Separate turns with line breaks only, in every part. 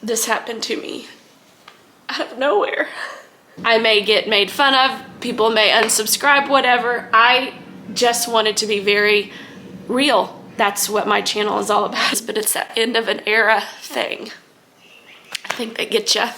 this happened to me out of nowhere. I may get made fun of, people may unsubscribe, whatever. I just wanted to be very real. That's what my channel is all about, but it's that end of an era thing. I think they get ya.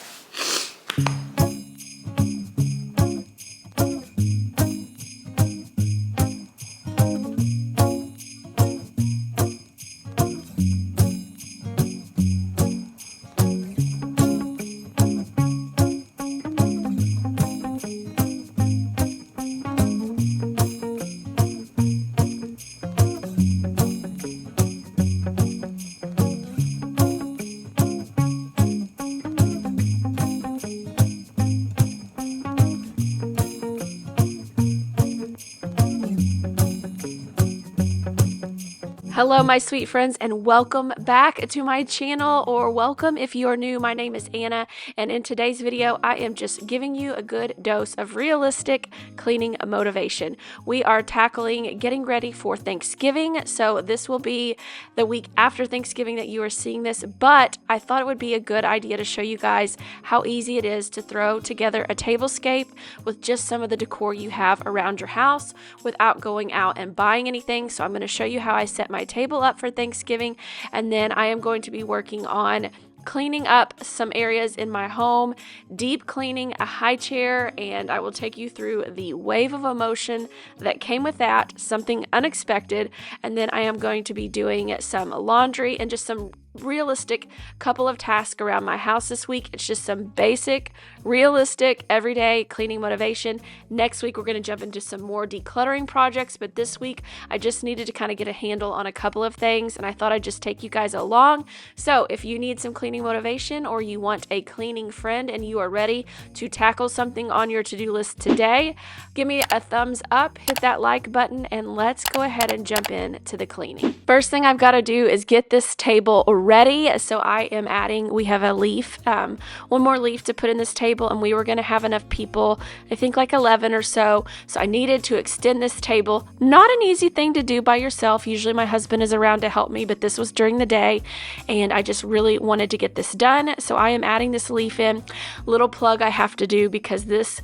Hello, my sweet friends, and welcome back to my channel, or welcome if you are new. My name is Anna, and in today's video, I am just giving you a good dose of realistic cleaning motivation. We are tackling getting ready for Thanksgiving, so this will be the week after Thanksgiving that you are seeing this, but I thought it would be a good idea to show you guys how easy it is to throw together a tablescape with just some of the decor you have around your house without going out and buying anything. So I'm going to show you how I set my table up for Thanksgiving, and then I am going to be working on cleaning up some areas in my home, deep cleaning a high chair, and I will take you through the wave of emotion that came with that, something unexpected, and then I am going to be doing some laundry and just some realistic couple of tasks around my house this week. It's just some basic, realistic, everyday cleaning motivation. Next week, we're going to jump into some more decluttering projects, but this week, I just needed to kind of get a handle on a couple of things, and I thought I'd just take you guys along. So if you need some cleaning motivation, or you want a cleaning friend and you are ready to tackle something on your to-do list today, give me a thumbs up, hit that like button, and let's go ahead and jump in to the cleaning. First thing I've got to do is get this table ready. So I am adding, we have a leaf, one more leaf to put in this table, and we were going to have enough people, I think like 11 or so. So I needed to extend this table. Not an easy thing to do by yourself. Usually my husband is around to help me, but this was during the day, and I just really wanted to get this done. So I am adding this leaf in. Little plug I have to do, because this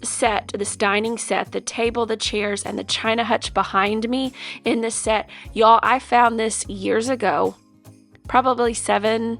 set, this dining set, the table, the chairs, and the china hutch behind me in this set, y'all, I found this years ago, probably 7,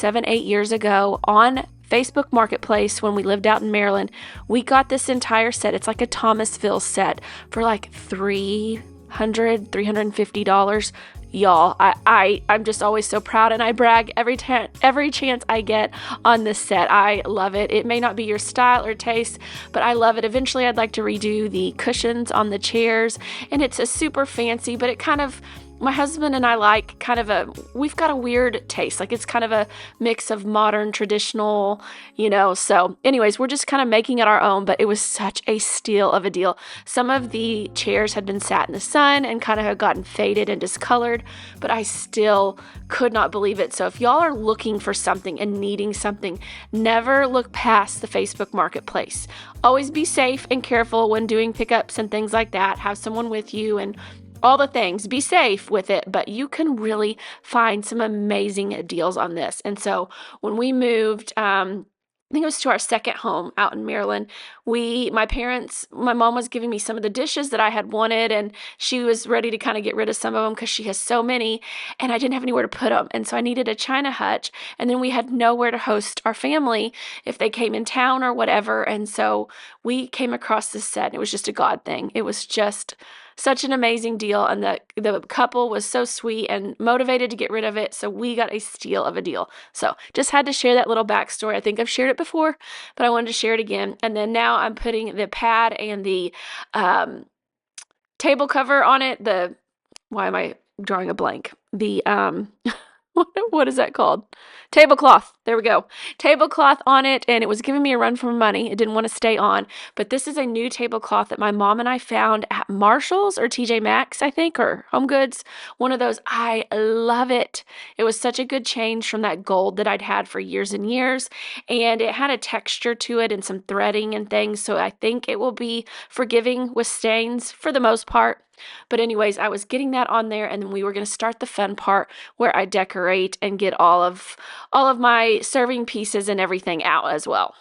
8 years ago on Facebook Marketplace when we lived out in Maryland. We got this entire set. It's like a Thomasville set for like $350. Y'all, I'm just always so proud, and I brag every chance I get on this set. I love it. It may not be your style or taste, but I love it. Eventually, I'd like to redo the cushions on the chairs, and it's a super fancy, but it kind of, my husband and I like kind of we've got a weird taste. Like, it's kind of a mix of modern, traditional, so anyways, we're just kind of making it our own, but it was such a steal of a deal. Some of the chairs had been sat in the sun and kind of had gotten faded and discolored, but I still could not believe it. So if y'all are looking for something and needing something, never look past the Facebook Marketplace. Always be safe and careful when doing pickups and things like that. Have someone with you and all the things. Be safe with it, but you can really find some amazing deals on this. And so when we moved, I think it was to our second home out in Maryland, my mom was giving me some of the dishes that I had wanted, and she was ready to kind of get rid of some of them because she has so many, and I didn't have anywhere to put them. And so I needed a china hutch, and then we had nowhere to host our family if they came in town or whatever. And so we came across this set, and it was just a God thing. It was just such an amazing deal, and the couple was so sweet and motivated to get rid of it, so we got a steal of a deal. So just had to share that little backstory. I think I've shared it before, but I wanted to share it again. And then now I'm putting the pad and the table cover on it. Why am I drawing a blank? The what is that called? Tablecloth. there we go, tablecloth on it, and it was giving me a run for money. It didn't want to stay on, but this is a new tablecloth that my mom and I found at Marshall's or TJ Maxx, I think, or Home Goods, one of those. I love it. It was such a good change from that gold that I'd had for years and years, and it had a texture to it and some threading and things, so I think it will be forgiving with stains for the most part. But anyways, I was getting that on there, and then we were going to start the fun part where I decorate and get all of my serving pieces and everything out as well.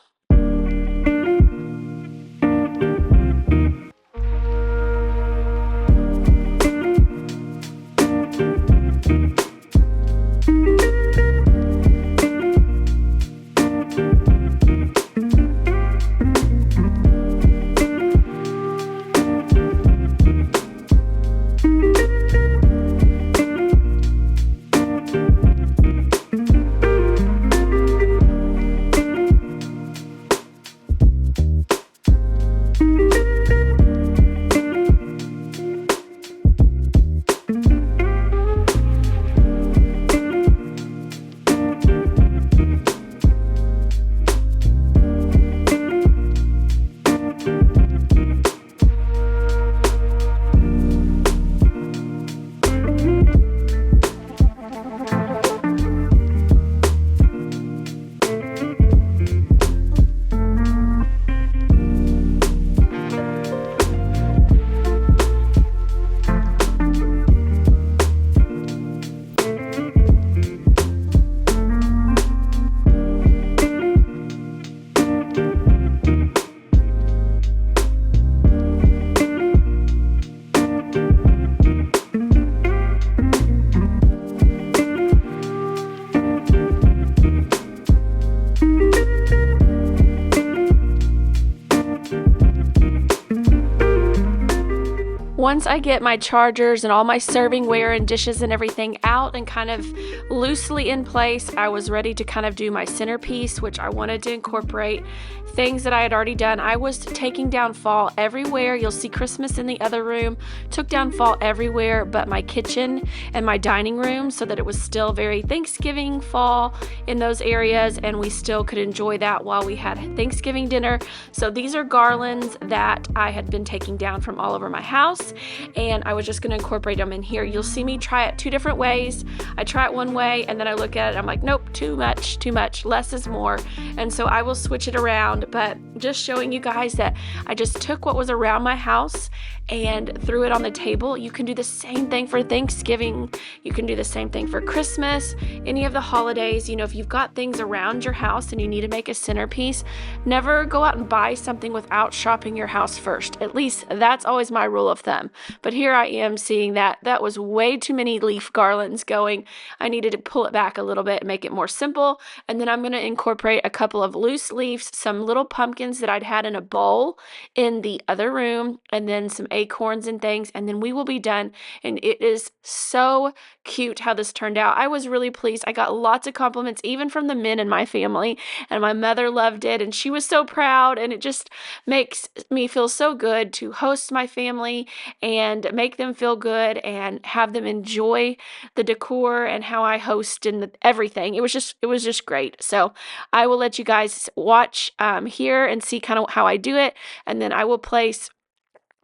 Once I get my chargers and all my servingware and dishes and everything out and kind of loosely in place, I was ready to kind of do my centerpiece, which I wanted to incorporate things that I had already done. I was taking down fall everywhere. You'll see Christmas in the other room. Took down fall everywhere but my kitchen and my dining room, so that it was still very Thanksgiving fall in those areas, and we still could enjoy that while we had Thanksgiving dinner. So these are garlands that I had been taking down from all over my house, and I was just going to incorporate them in here. You'll see me try it two different ways. I try it one way, and then I look at it, I'm like, nope, too much, less is more. And so I will switch it around, but just showing you guys that I just took what was around my house and threw it on the table. You can do the same thing for Thanksgiving. You can do the same thing for Christmas, any of the holidays. You know, if you've got things around your house and you need to make a centerpiece, never go out and buy something without shopping your house first. At least that's always my rule of thumb. But here I am seeing that was way too many leaf garlands going. I needed to pull it back a little bit and make it more simple. And then I'm going to incorporate a couple of loose leaves, some little pumpkins that I'd had in a bowl in the other room, and then some acorns and things, and then we will be done. And it is so cute how this turned out. I was really pleased. I got lots of compliments even from the men in my family, and my mother loved it, and she was so proud, and it just makes me feel so good to host my family and make them feel good and have them enjoy the decor and how I host and everything. It was just great. So I will let you guys watch here and see kind of how I do it, and then I will place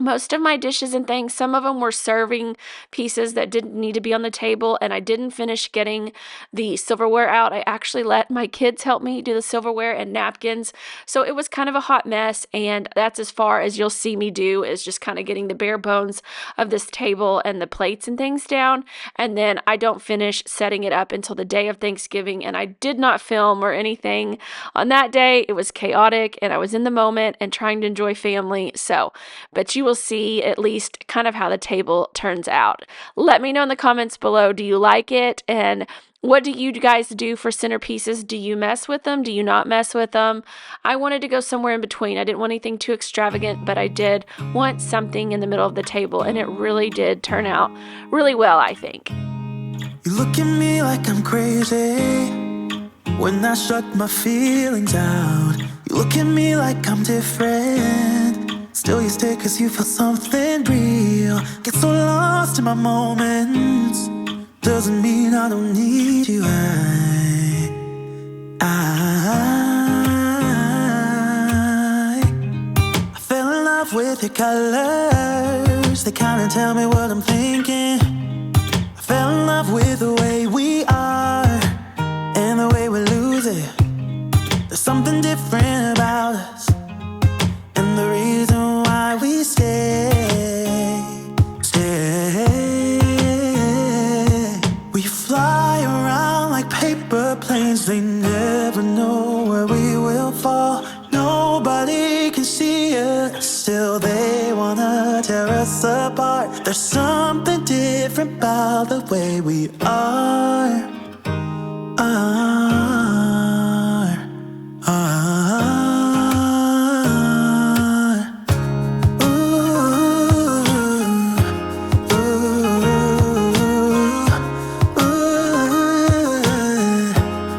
most of my dishes and things. Some of them were serving pieces that didn't need to be on the table, and I didn't finish getting the silverware out. I actually let my kids help me do the silverware and napkins, so it was kind of a hot mess, and that's as far as you'll see me do, is just kind of getting the bare bones of this table and the plates and things down, and then I don't finish setting it up until the day of Thanksgiving. And I did not film or anything on that day. It was chaotic, and I was in the moment and trying to enjoy family. So, but you will see at least kind of how the table turns out. Let me know in the comments below, do you like it? And what do you guys do for centerpieces? Do you mess with them? Do you not mess with them? I wanted to go somewhere in between. I didn't want anything too extravagant, but I did want something in the middle of the table, and it really did turn out really well, I think.
You look at me like I'm crazy when I shut my feelings out. You look at me like I'm different, still you stay cause you feel something real. Get so lost in my moments, doesn't mean I don't need you. I with your colors. They kinda tell me what I'm thinking. I fell in love with the way we are and the way we lose it. There's something different about us, and the reason why we stay. We fly around like paper planes. They never know where we will fall. Nobody can see us, still they wanna tear us apart. There's something different about the way we are.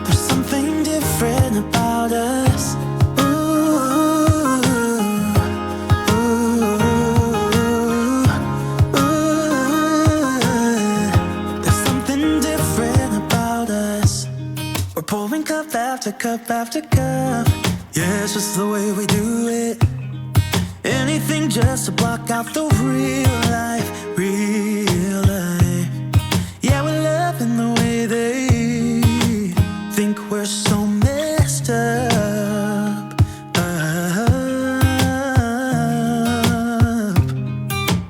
There's something different about us. There's something different about us. We're pouring cup after cup after cup. Yeah, it's just the way we do it. Anything just to block out the real life, real life. Yeah, we're loving the way they think we're so messed up.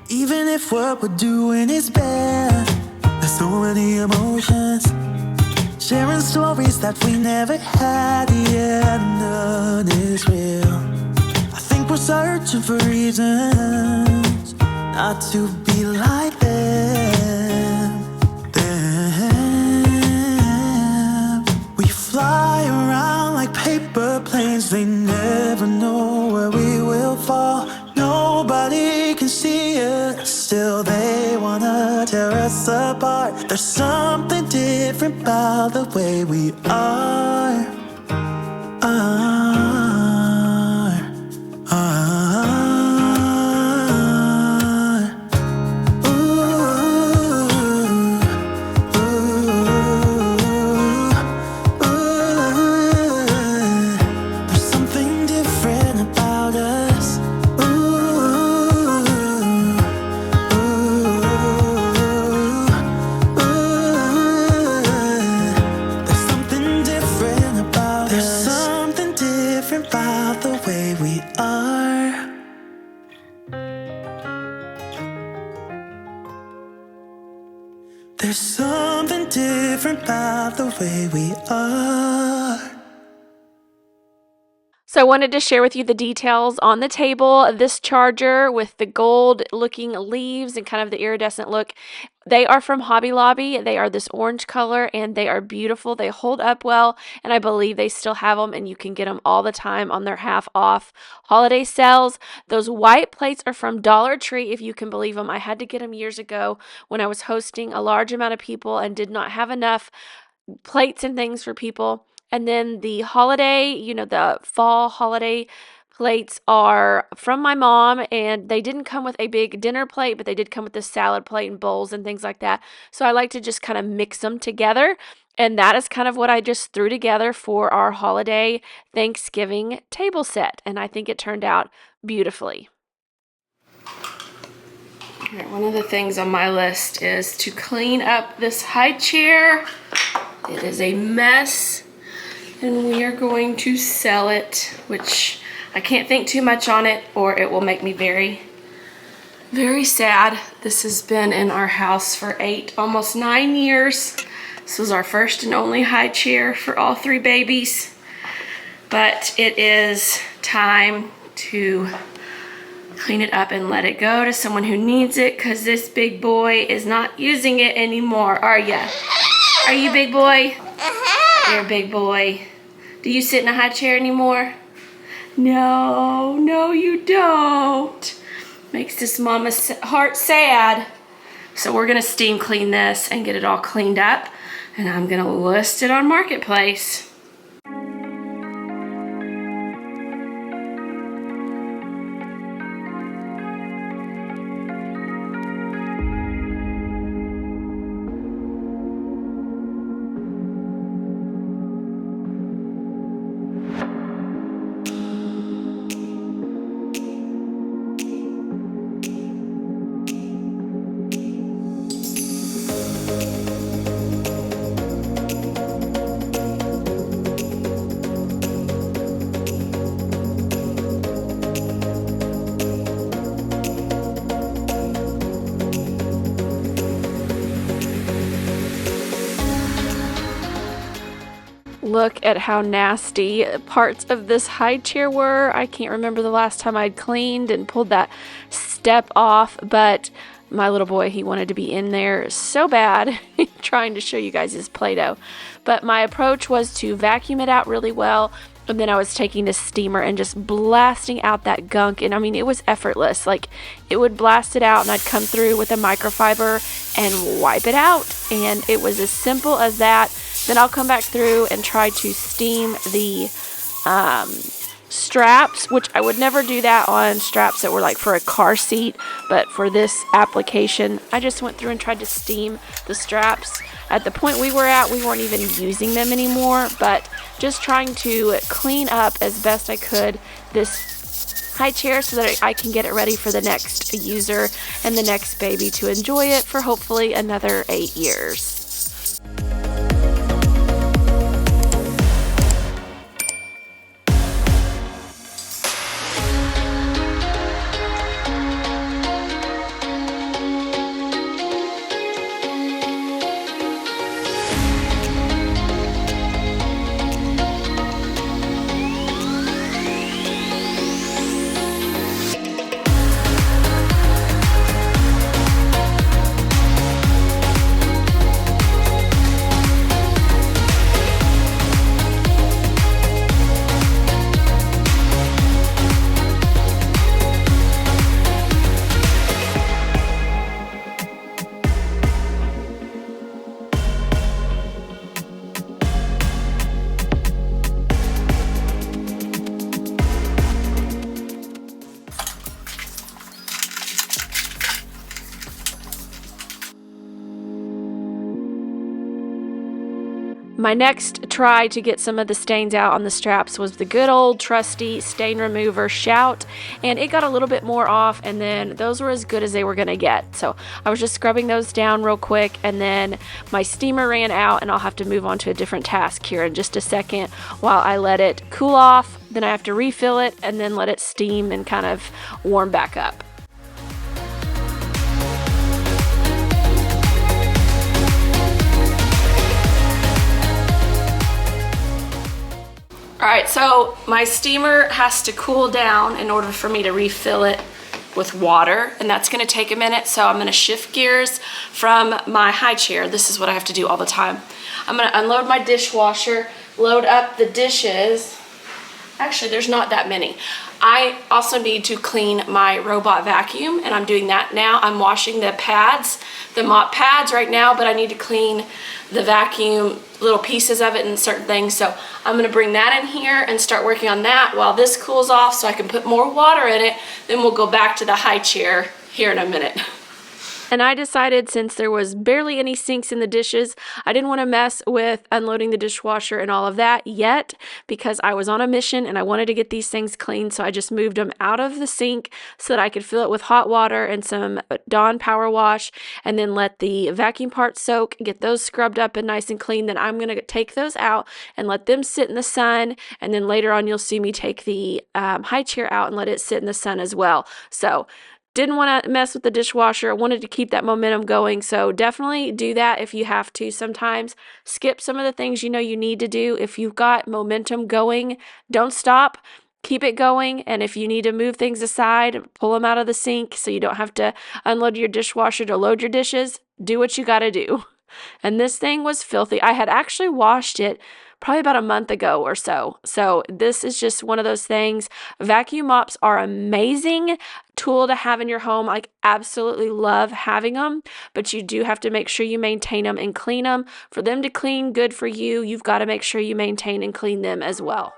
Even if what we're doing is bad, there's so many emotions. Sharing stories that we never had, yeah, none is real. I think we're searching for reasons not to be like them. We fly around like paper planes. They never know where we will fall. Nobody can see us, still they wanna tear us apart. There's something different about the way we are. There's something different about us. There's something different about us. There's something different about the way we are. There's something different about the way we are.
So I wanted to share with you the details on the table. This charger with the gold looking leaves and kind of the iridescent look, they are from Hobby Lobby. They are this orange color and they are beautiful. They hold up well, and I believe they still have them, and you can get them all the time on their half off holiday sales. Those white plates are from Dollar Tree, if you can believe them. I had to get them years ago when I was hosting a large amount of people and did not have enough plates and things for people. And then the holiday, the fall holiday plates are from my mom, and they didn't come with a big dinner plate, but they did come with the salad plate and bowls and things like that. So I like to just kind of mix them together. And that is kind of what I just threw together for our holiday Thanksgiving table set. And I think it turned out beautifully. All right, one of the things on my list is to clean up this high chair. It is a mess, and we are going to sell it, which I can't think too much on it or it will make me very, very sad. This has been in our house for almost 9 years. This was our first and only high chair for all 3 babies, but it is time to clean it up and let it go to someone who needs it, because this big boy is not using it anymore. Are ya? Are you big boy? You're a big boy. Do you sit in a high chair anymore? No, no you don't. Makes this mama's heart sad. So we're gonna steam clean this and get it all cleaned up, and I'm gonna list it on Marketplace. look at how nasty parts of this high chair were. I can't remember the last time I'd cleaned and pulled that step off, but my little boy, he wanted to be in there so bad, trying to show you guys his Play-Doh. But my approach was to vacuum it out really well, and then I was taking a steamer and just blasting out that gunk. And I mean, it was effortless. Like, it would blast it out and I'd come through with a microfiber and wipe it out. And it was as simple as that. Then I'll come back through and try to steam the straps, which I would never do that on straps that were like for a car seat, but for this application I just went through and tried to steam the straps. At the point we were at, we weren't even using them anymore, but just trying to clean up as best I could this high chair so that I can get it ready for the next user and the next baby to enjoy it for hopefully another 8 years. My next try to get some of the stains out on the straps was the good old trusty stain remover Shout, and it got a little bit more off, and then those were as good as they were gonna get. So I was just scrubbing those down real quick, and then my steamer ran out, and I'll have to move on to a different task here in just a second while I let it cool off. Then I have to refill it and then let it steam and kind of warm back up. All right, so my steamer has to cool down in order for me to refill it with water, and that's gonna take a minute. So I'm gonna shift gears from my high chair. This is what I have to do all the time. I'm gonna unload my dishwasher, load up the dishes. Actually, there's not that many. I also need to clean my robot vacuum, and I'm doing that now. I'm washing the pads, the mop pads right now, but I need to clean the vacuum, little pieces of it and certain things. So I'm gonna bring that in here and start working on that while this cools off so I can put more water in it. Then we'll go back to the high chair here in a minute. And I decided, since there was barely any sinks in the dishes, I didn't want to mess with unloading the dishwasher and all of that yet, because I was on a mission and I wanted to get these things clean. So I just moved them out of the sink so that I could fill it with hot water and some Dawn power wash, and then let the vacuum parts soak, get those scrubbed up and nice and clean. Then I'm going to take those out and let them sit in the sun. And then later on, you'll see me take the high chair out and let it sit in the sun as well. So didn't want to mess with the dishwasher. I wanted to keep that momentum going. So definitely do that if you have to. Sometimes skip some of the things you know you need to do. If you've got momentum going, don't stop. Keep it going. And if you need to move things aside, pull them out of the sink so you don't have to unload your dishwasher to load your dishes. Do what you got to do. And this thing was filthy. I had actually washed it probably about a month ago or so. So this is just one of those things. Vacuum mops are amazing tool to have in your home. I absolutely love having them, but you do have to make sure you maintain them and clean them. For them to clean good for you, you've got to make sure you maintain and clean them as well.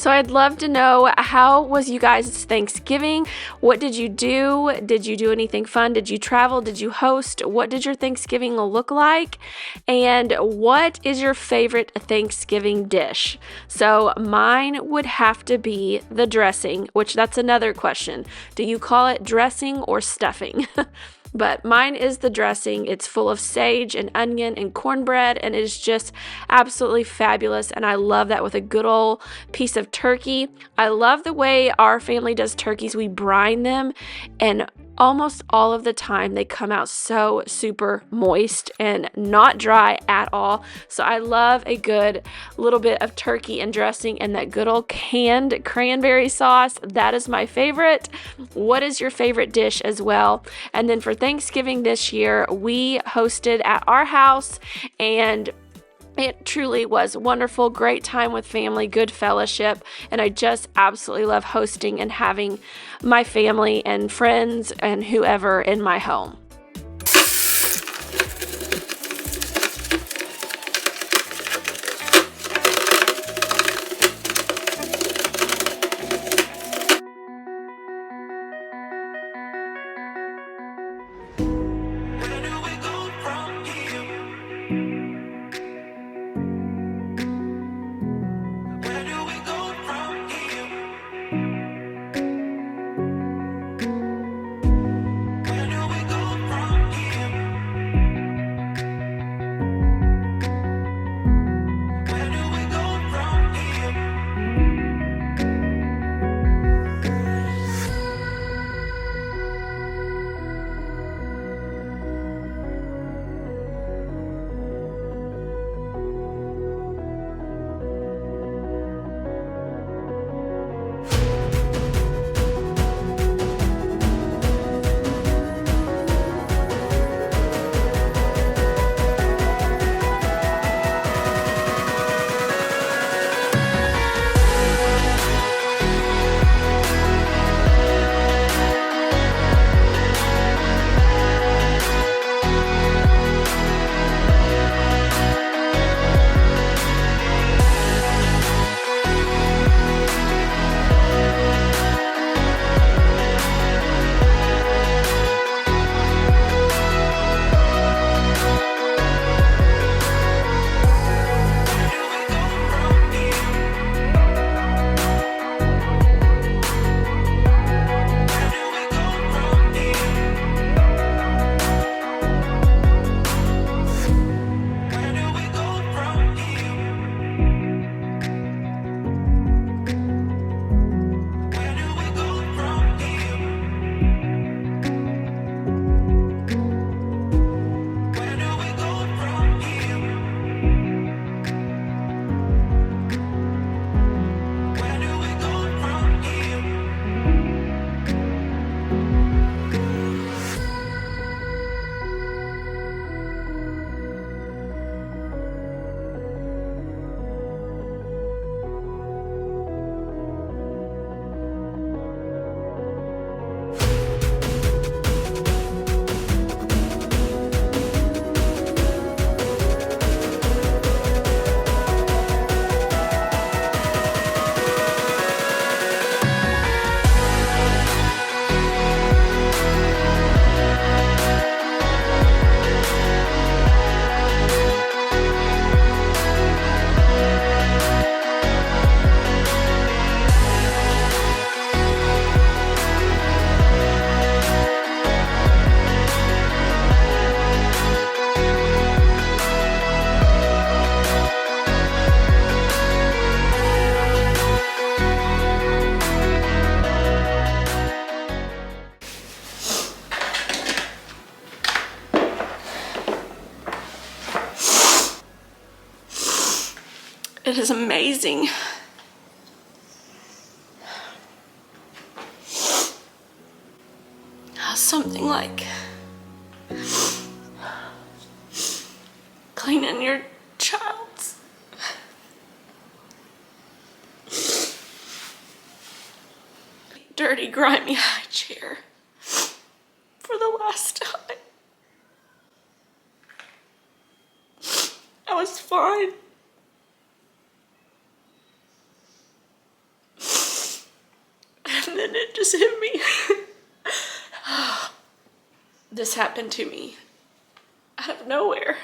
So I'd love to know, how was you guys' Thanksgiving? What did you do? Did you do anything fun? Did you travel? Did you host? What did your Thanksgiving look like? And what is your favorite Thanksgiving dish? So mine would have to be the dressing, which that's another question. Do you call it dressing or stuffing? But mine is the dressing. It's full of sage and onion and cornbread, and it is just absolutely fabulous. And I love that with a good old piece of turkey. I love the way our family does turkeys. We brine them, and almost all of the time they come out so super moist and not dry at all. So I love a good little bit of turkey and dressing and that good old canned cranberry sauce. That is my favorite. What is your favorite dish as well? And then for Thanksgiving this year, we hosted at our house, and it truly was wonderful, great time with family, good fellowship, and I just absolutely love hosting and having my family and friends and whoever in my home. It is amazing. How something like cleaning your child's dirty, grimy high chair for the last time. I was fine. And then it just hit me. This happened to me out of nowhere.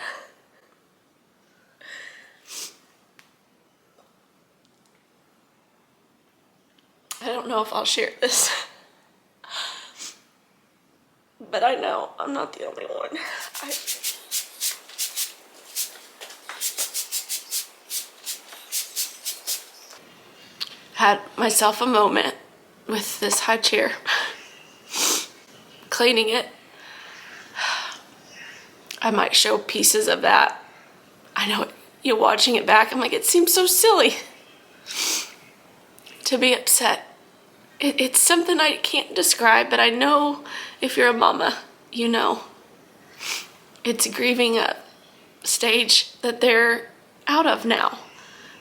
I don't know if I'll share this, but I know I'm not the only one. I had myself a moment with this high chair, cleaning it. I might show pieces of that. I know you're watching it back, I'm like, it seems so silly to be upset. It's something I can't describe, but I know if you're a mama, you know. It's grieving a stage that they're out of now.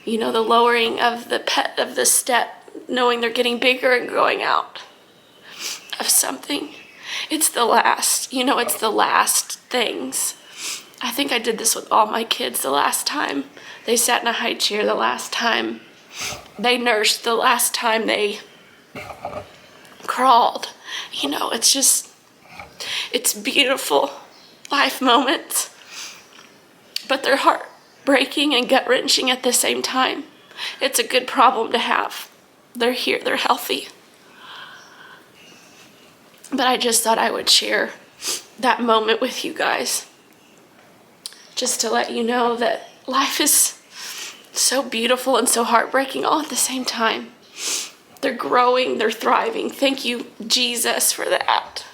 You know, the lowering of the step, knowing they're getting bigger and growing out of something. It's the last, it's the last things. I think I did this with all my kids the last time they sat in a high chair, the last time they nursed, the last time they crawled. It's beautiful life moments, but they're heartbreaking and gut-wrenching at the same time. It's a good problem to have. They're here, they're healthy. But I just thought I would share that moment with you guys, just to let you know that life is so beautiful and so heartbreaking all at the same time. They're growing, they're thriving. Thank you, Jesus, for that.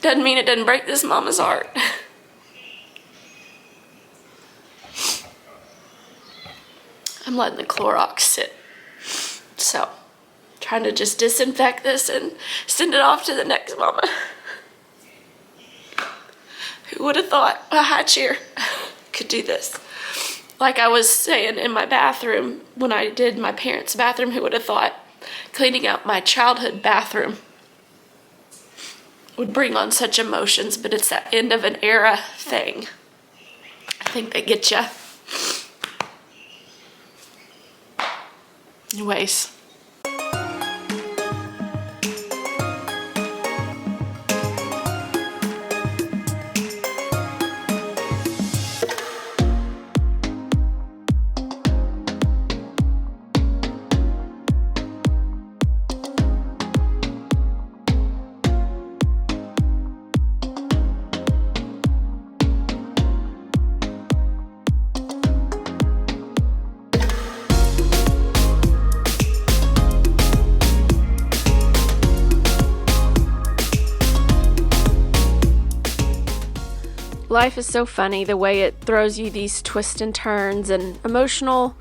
Doesn't mean it doesn't break this mama's heart. I'm letting the Clorox sit. So, trying to just disinfect this and send it off to the next mama. Who would have thought a high chair could do this? Like I was saying in my bathroom, when I did my parents' bathroom, who would have thought cleaning out my childhood bathroom would bring on such emotions, but it's that end of an era thing. I think they get you. Anyways. Life is so funny, the way it throws you these twists and turns and emotional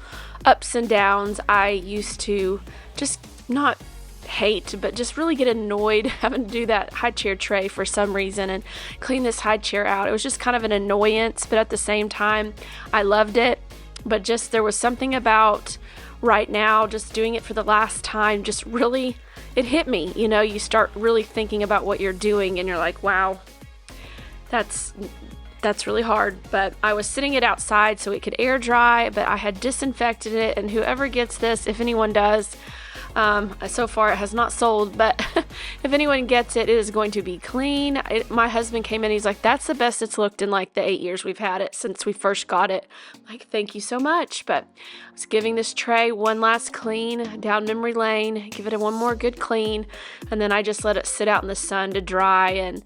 ups and downs. I used to just not hate, but just really get annoyed having to do that high chair tray for some reason and clean this high chair out. It was just kind of an annoyance, but at the same time, I loved it. But just there was something about right now, just doing it for the last time, just really, it hit me. You start really thinking about what you're doing and you're like, wow, that's really hard. But I was sitting it outside so it could air dry, but I had disinfected it, and whoever gets this, if anyone does, so far it has not sold, but if anyone gets it, it is going to be clean. My husband came in, he's like, that's the best it's looked in like the 8 years we've had it since we first got it. I'm like, thank you so much. But I was giving this tray one last clean down memory lane, give it one more good clean, and then I just let it sit out in the sun to dry and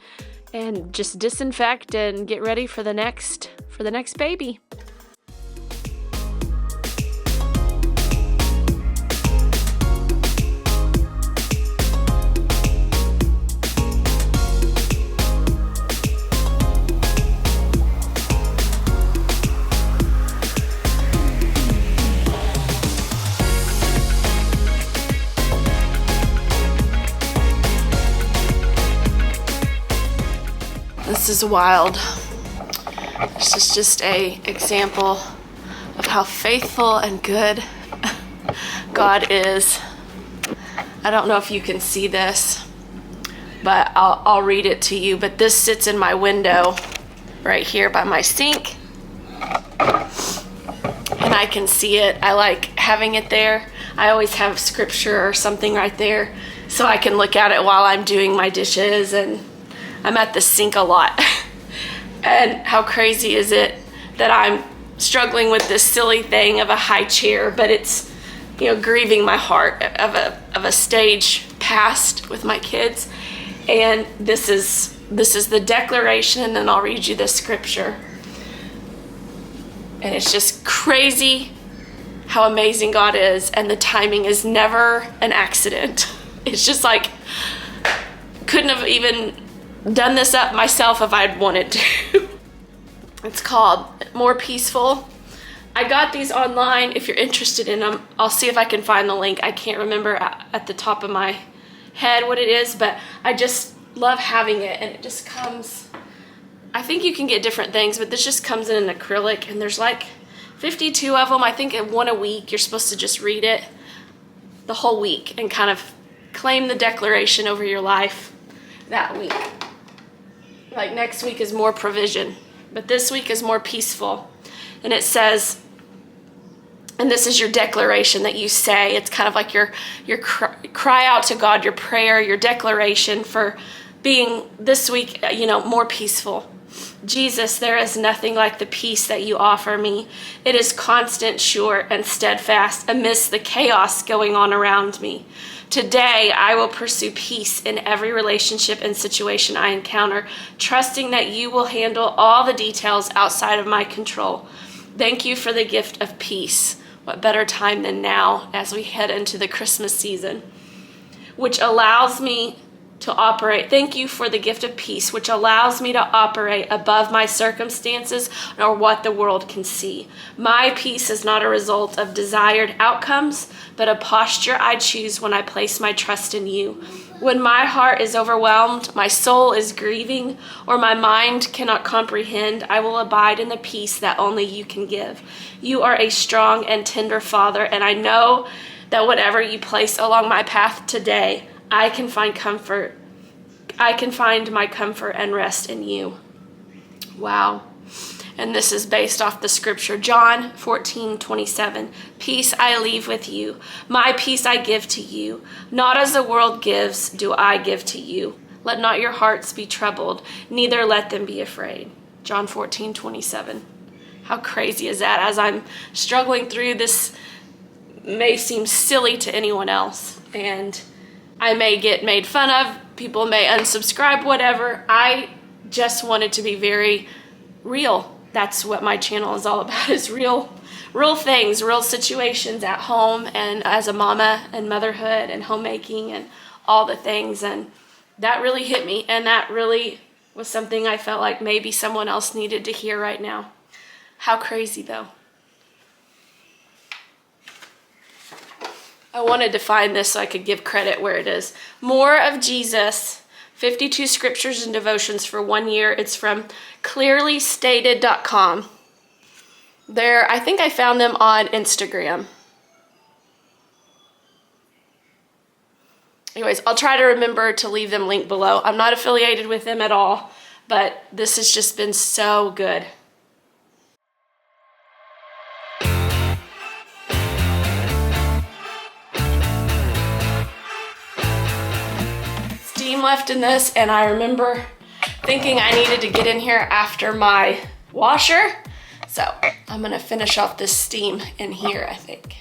just disinfect and get ready for the next baby. This is wild. This is just an example of how faithful and good God is. I don't know if you can see this, but I'll read it to you. But this sits in my window right here by my sink, and I can see it. I like having it there. I always have scripture or something right there so I can look at it while I'm doing my dishes, and I'm at the sink a lot. And how crazy is it that I'm struggling with this silly thing of a high chair, but it's, grieving my heart of a stage past with my kids. And this is the declaration, and then I'll read you the scripture. And it's just crazy how amazing God is, and the timing is never an accident. It's just like, couldn't have even done this up myself if I'd wanted to. It's called More Peaceful. I got these online. If you're interested in them, I'll see if I can find the link. I can't remember at the top of my head what it is, but I just love having it, and it just comes, I think you can get different things, but this just comes in an acrylic, and there's like 52 of them. I think one a week. You're supposed to just read it the whole week and kind of claim the declaration over your life that week. Like next week is more provision, but this week is more peaceful. And it says, and this is your declaration that you say. It's kind of like your cry out to God, your prayer, your declaration for being this week, more peaceful. Jesus, there is nothing like the peace that you offer me. It is constant, sure, and steadfast amidst the chaos going on around me. Today, I will pursue peace in every relationship and situation I encounter, trusting that you will handle all the details outside of my control. Thank you for the gift of peace. What better time than now as we head into the Christmas season, which allows me to operate. Thank you for the gift of peace, which allows me to operate above my circumstances or what the world can see. My peace is not a result of desired outcomes, but a posture I choose when I place my trust in you. When my heart is overwhelmed, my soul is grieving, or my mind cannot comprehend, I will abide in the peace that only you can give. You are a strong and tender Father, and I know that whatever you place along my path today, I can find comfort. I can find my comfort and rest in you. Wow. And this is based off the scripture, John 14:27. Peace I leave with you. My peace I give to you. Not as the world gives, do I give to you. Let not your hearts be troubled, neither let them be afraid. John 14:27. How crazy is that? As I'm struggling through this, may seem silly to anyone else, and I may get made fun of, people may unsubscribe, whatever. I just want it to be very real. That's what my channel is all about, is real things, real situations at home and as a mama and motherhood and homemaking and all the things. And that really hit me, and that really was something I felt like maybe someone else needed to hear right now. How crazy though. I wanted to find this so I could give credit where it is. More of Jesus, 52 scriptures and devotions for 1 year. It's from clearlystated.com. I think I found them on Instagram. Anyways, I'll try to remember to leave them linked below. I'm not affiliated with them at all, but this has just been so good. Left in this, and I remember thinking I needed to get in here after my washer, so I'm gonna finish off this steam in here, I think.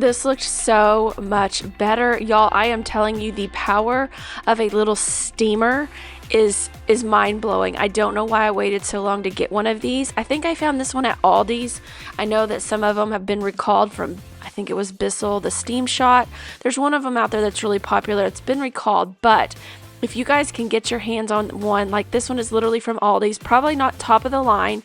This looks so much better. Y'all, I am telling you, the power of a little steamer is mind-blowing. I don't know why I waited so long to get one of these. I think I found this one at Aldi's. I know that some of them have been recalled from, I think it was Bissell, the Steam Shot. There's one of them out there that's really popular. It's been recalled, but if you guys can get your hands on one, like this one is literally from Aldi's, probably not top of the line,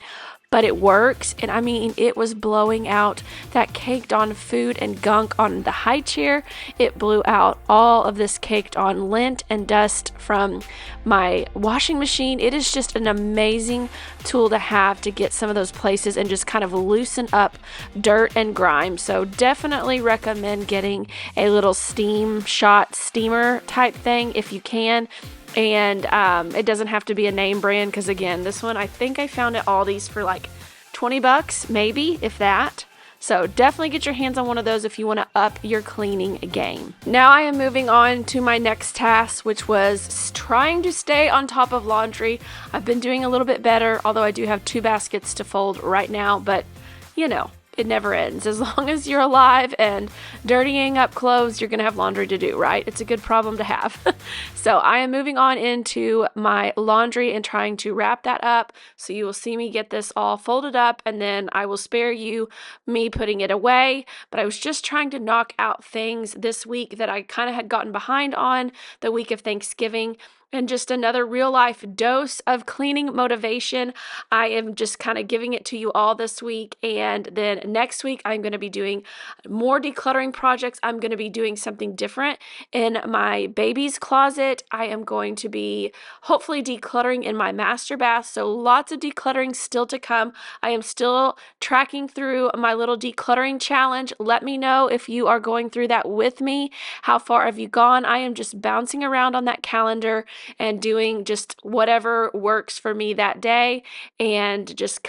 but it works. And I mean, it was blowing out that caked on food and gunk on the high chair. It blew out all of this caked on lint and dust from my washing machine. It is just an amazing tool to have to get some of those places and just kind of loosen up dirt and grime. So definitely recommend getting a little steam shot steamer type thing if you can. And it doesn't have to be a name brand, because again, this one I think I found at Aldi's for like 20 bucks, maybe, if that. So definitely get your hands on one of those if you want to up your cleaning game. Now I am moving on to my next task, which was trying to stay on top of laundry. I've been doing a little bit better, although I do have 2 baskets to fold right now, but you know, it never ends. As long as you're alive and dirtying up clothes, you're going to have laundry to do, right? It's a good problem to have. So I am moving on into my laundry and trying to wrap that up. So you will see me get this all folded up, and then I will spare you me putting it away. But I was just trying to knock out things this week that I kind of had gotten behind on the week of Thanksgiving. And just another real life dose of cleaning motivation. I am just kind of giving it to you all this week. And then next week, I'm going to be doing more decluttering projects. I'm going to be doing something different in my baby's closet. I am going to be hopefully decluttering in my master bath. So lots of decluttering still to come. I am still tracking through my little decluttering challenge. Let me know if you are going through that with me. How far have you gone? I am just bouncing around on that calendar and doing just whatever works for me that day, and just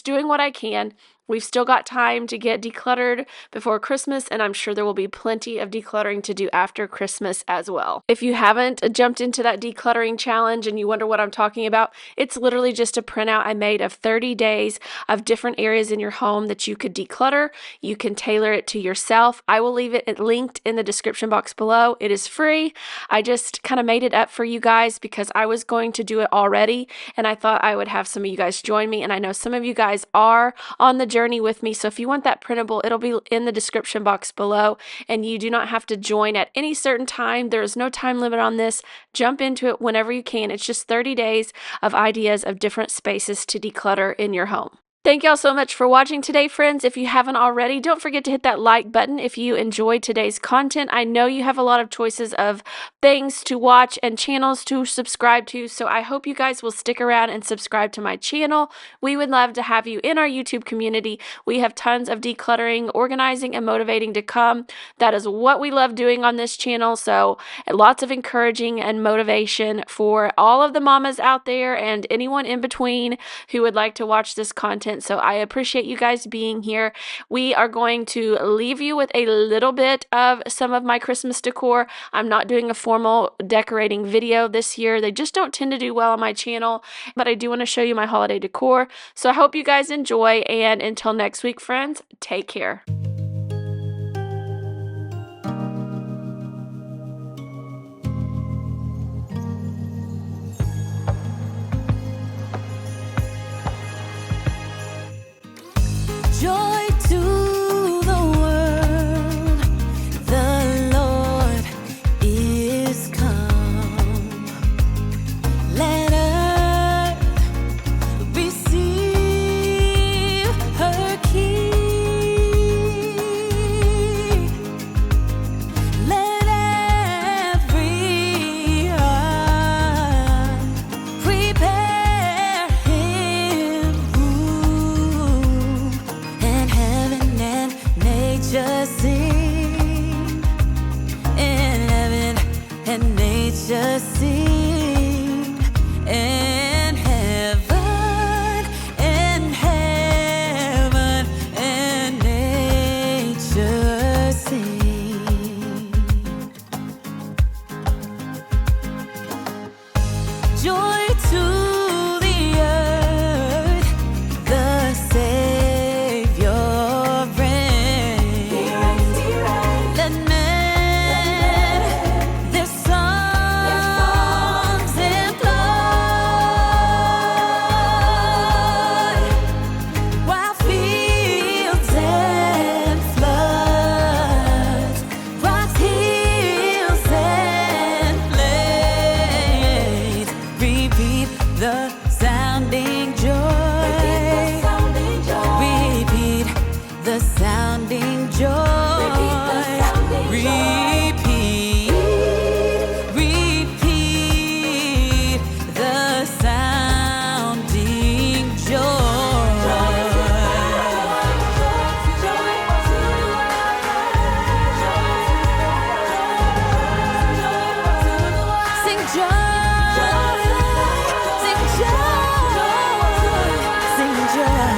doing what I can. We've still got time to get decluttered before Christmas, and I'm sure there will be plenty of decluttering to do after Christmas as well. If you haven't jumped into that decluttering challenge and you wonder what I'm talking about, it's literally just a printout I made of 30 days of different areas in your home that you could declutter. You can tailor it to yourself. I will leave it linked in the description box below. It is free. I just kind of made it up for you guys because I was going to do it already, and I thought I would have some of you guys join me, and I know some of you guys are on the journey with me. So if you want that printable, it'll be in the description box below, and you do not have to join at any certain time. There is no time limit on this. Jump into it whenever you can. It's just 30 days of ideas of different spaces to declutter in your home. Thank y'all so much for watching today, friends. If you haven't already, don't forget to hit that like button if you enjoyed today's content. I know you have a lot of choices of things to watch and channels to subscribe to, so I hope you guys will stick around and subscribe to my channel. We would love to have you in our YouTube community. We have tons of decluttering, organizing, and motivating to come. That is what we love doing on this channel, so lots of encouraging and motivation for all of the mamas out there and anyone in between who would like to watch this content. So I appreciate you guys being here. We are going to leave you with a little bit of some of my Christmas decor. I'm not doing a formal decorating video this year. They just don't tend to do well on my channel, but I do want to show you my holiday decor. So I hope you guys enjoy, and until next week, friends, take care.
Joy to the world, the Lord is come. Let earth receive her King. the sounding joy. Repeat the sounding joy. Repeat, repeat the sounding joy. Sing joy, sing joy, sing joy.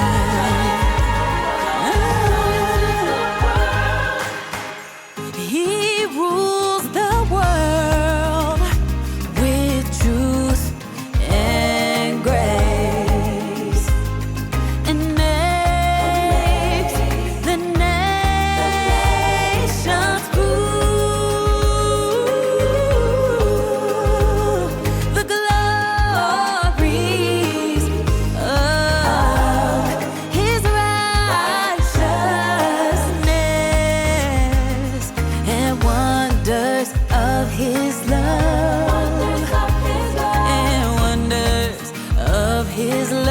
He rules the world with truth and grace, and makes the nations prove the glories of his righteousness and wonders of his love, and wonders of his love.